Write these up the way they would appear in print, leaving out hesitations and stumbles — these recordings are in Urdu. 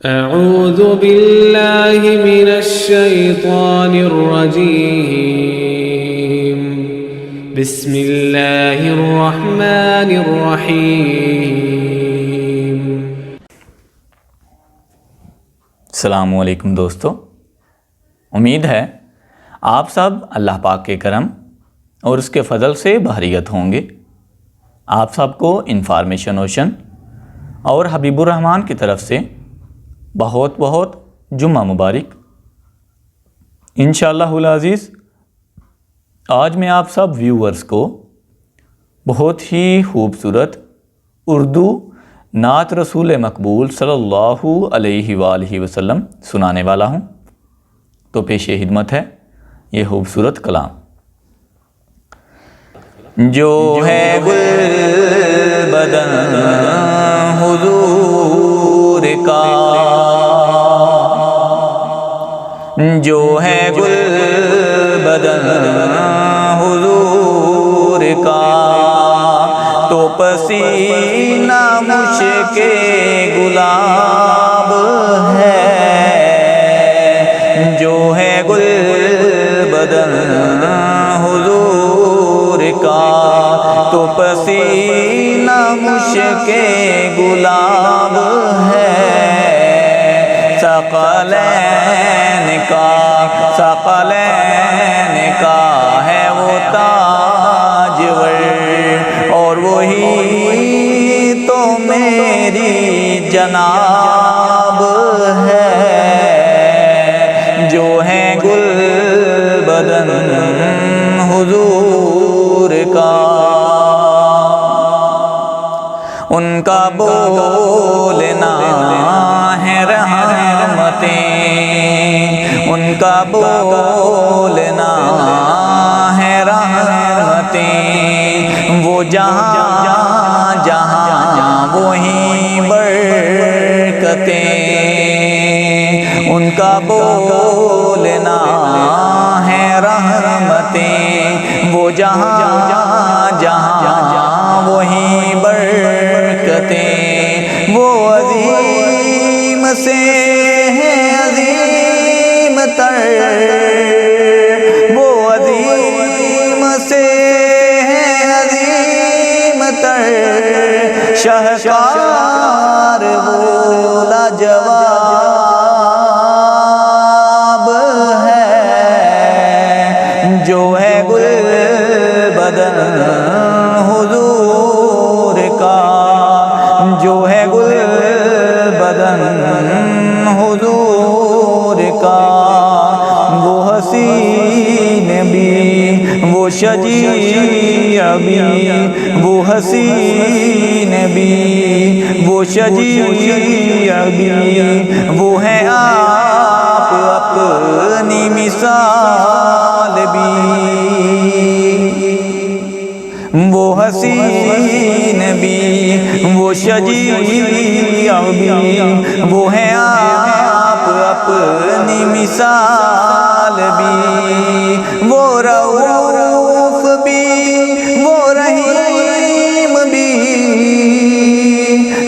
أعوذ بالله من الشيطان الرجيم بسم الله الرحمن الرحيم. السلام علیکم دوستو، امید ہے آپ سب اللہ پاک کے کرم اور اس کے فضل سے بحریت ہوں گے. آپ سب کو انفارمیشن اوشن اور حبیب الرحمن کی طرف سے بہت بہت جمعہ مبارک. انشاءاللہ العزیز آج میں آپ سب ویورز کو بہت ہی خوبصورت اردو نعت رسول مقبول صلی اللہ علیہ وآلہ وسلم سنانے والا ہوں. تو پیش خدمت ہے یہ خوبصورت کلام. جو ہے گل بدن حضور کا، جو ہے گل بدن حضور کا، تو پسینہ مشک گلاب ہے. جو ہے گل بدن حضور کا، تو پسینہ مشک گلاب ہے. ثقلین کا ہے وہ تاجور، اور وہی تو میری جناب ہے. جو ہے گل بدن حضور کا، ان کا بولنا ہے رحمتیں، ان کا بولنا ہے رحمتیں. وہ جہاں جہاں وہیں برکتیں، ان کا بولنا ہے رحمتیں. وہ جہاں جہاں وہیں برکتیں. وہ عظیم سے ہے عظیم تر، وہ عظیم سے ہے عظیم تر. شاہکار وہ لاجواب ہے. جو ہے گل بدن حضور کا، جو ہے گل بدن حضور کا. وہ حسین بھی وہ شجیع بھی، وہ حسین بھی وہ شجیع بھی، وہ ہے آپ اپنی مثال بھی. وہ حسین بھی وہ شجیع بھی، وہ ہے آپ اپنی مثال بھی. وہ رؤوف بھی وہ رحیم بھی،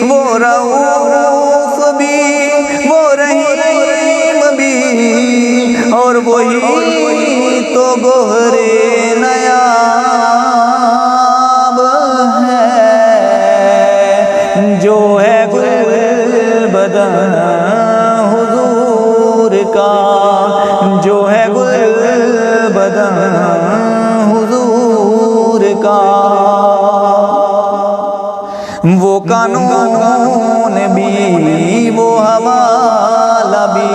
وہ رؤوف بھی وہ رحیم بھی، اور وہی تو گوہرے نیاب ہے. جو ہے گل بدن حضور کا، جو ہے گل بدن حضور کا. وہ قانون بھی وہ حوالہ بھی،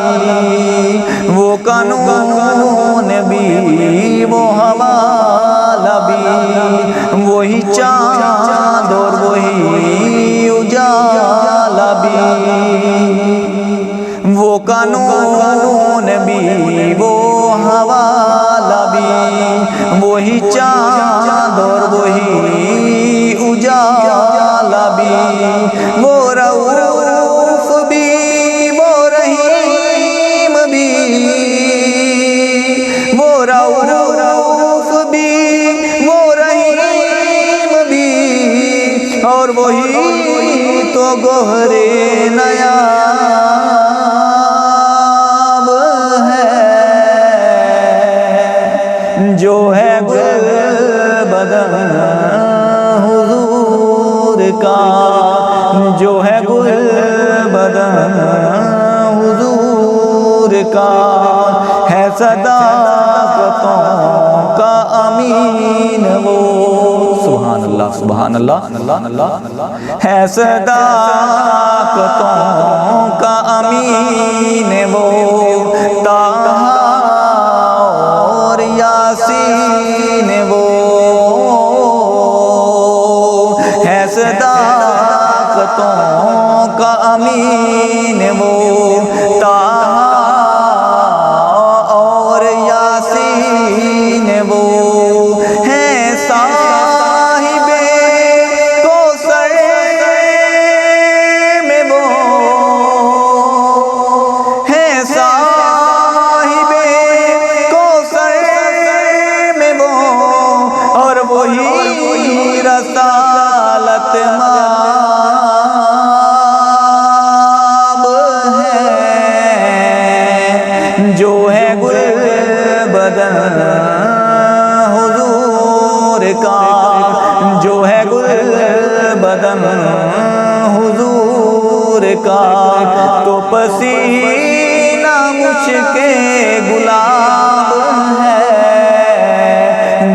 وہ قانون بھی وہ حوالہ بھی. وہی چاند اور وہی اجالا بھی، وہ قانون بھی وہ حوالہ بھی. وہی چاند اور وہی اجالا بھی. وہ رؤوف بھی وہ رحیم بھی، وہ رؤوف بھی وہ رحیم بھی، اور وہی تو گوہرِ نیاب ہے جو ہے گل بدن حضور کا، جو ہے گل بدن حضور کا، ہے صداقتوں کا امین وہ، سبحان اللہ سبحان اللہ، ہے صداقتوں کا امین وہ، طٰہٰ اور یاسین وہ، ہے صداقتوں کا امین وہ، طٰہٰ اور یاسین وہ، ہے صاحب کوثر میں وہ، ہے صاحب کوثر میں وہ، اور وہی رسالت مآب ہے جو ہے گل بدن حضور کا، جو ہے گل بدن حضور کا، تو پسینہ مشک گلاب ہے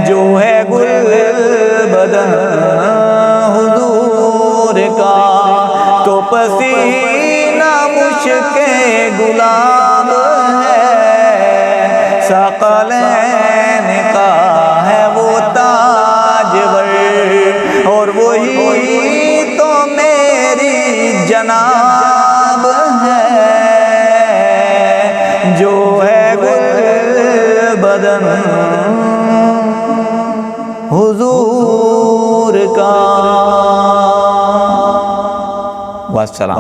جو ہے گل بدن حضور کا، تو پسینہ مشک گلاب ہے، ثقلین کا ہے وہ تاجور، اور وہی تو میری جناب ہے جو ہے گل بدن حضور کا۔ والسلام۔